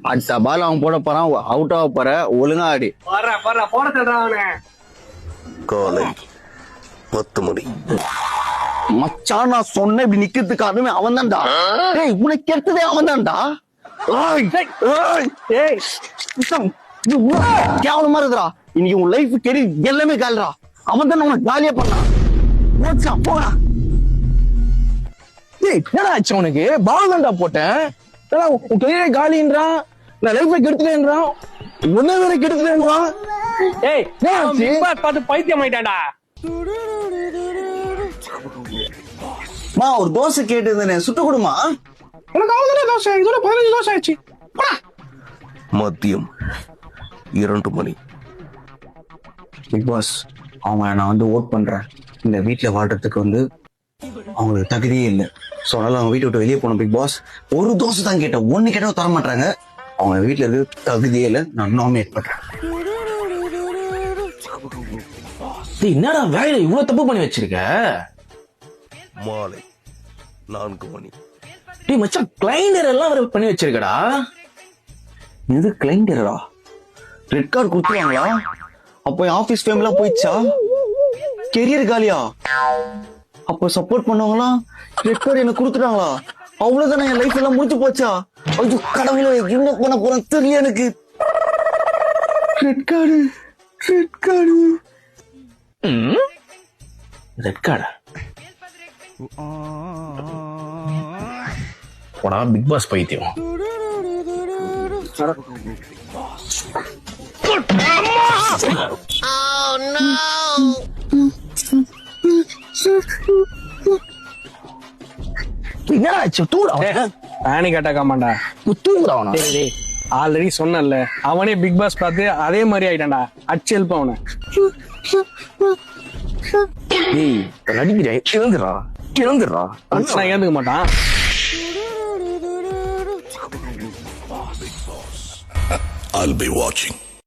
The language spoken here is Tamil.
அடுத்த பால் அவன் போட போறான், அவுட் ஆக போற, ஒழுங்கா ஆடி. போட சொல்றான் அவனை. காலை 10 மணி. மச்சான் நான் சொன்ன இப்படி நிக்கிறதுக்கு காரணமே அவன் தான்டா. டேய் உனக்கு கெடுத்ததே அவன் தான்டா. கேவலமா இருக்குடா. இன்னைக்கு உன் லைஃப் கெடி எல்லாமே காலிடா. அவன் தான் உனக்கு காலியா பண்ணான். போடா. என்னடா ஆச்சு உனக்கு? பால் தான்டா போட்டேன். உன் கையில காலின்றான், நான் லைஃபை கெடுத்துட்டேன்றான், உன்ன வேற கெடுத்துட்டேன்றான். பார்த்து பைத்தியம் ஆயிட்டான்டா. ஒரு தோசை கேட்டு சுட்டு கொடுமா. உனக்கு அவங்களே தோசை, இதோட 15 தோசை ஆச்சு. மதியம் 2 மணி. பிக் பாஸ், அவங்க நான் வந்து ஓட் பண்றேன். இந்த வீட்டுல வாழ்றதுக்கு அவங்களுக்கு தகுதியே இல்லை. ஸோ அதனால அவங்க வீட்டை விட்டு வெளியே போனோம். பிக் பாஸ், ஒரு தோசை தான் கேட்டேன், ஒன்னு கேட்டாலும் தர மாட்டாங்க. அவங்க வீட்டுல இருக்கு தகுதியே இல்லை. நான் நாமினேட் பண்றேன். என்னடா வேலை இவ்வளவு தப்பு பண்ணி வச்சிருக்க? மாலை 4 மணி. டேய் மச்சான், கிளைண்டர் எல்லாம் பண்ணி வச்சிருக்கடா. இது கிளைண்டரா? Red card கொடுத்துருவாங்களா? அப்போ ஆபீஸ் ஃபேம் எல்லாம் போயிடுச்சா? கெரியர் காலியா? அப்போ சப்போர்ட் பண்ணவங்களாம் ரெட் கார்டு எனக்கு கொடுத்துட்டாங்களா? அவ்வளவுதானே, என் லைஃப் எல்லாம் முடிச்சு போச்சா? ஐயோ கடவுளே, என்ன பண்ண போறேன் தெரியல எனக்கு. Red card, red card, red கார்டா? போடா பிக் பாஸ் பைத்தியம். என்னடா ஆச்சு? பேனிக் அட்டாக் ஆமாண்டா. தூங்குறான். ஆல்ரெடி சொன்னல, அவனே பிக் பாஸ் பார்த்து அதே மாதிரி ஆயிட்டான்டா. அச்சு எழுப்ப அவனை. நடிக்கிறேன், எழுந்துடா எழுந்துடுறா. நான் ஏந்துக்க மாட்டான். I'll be watching.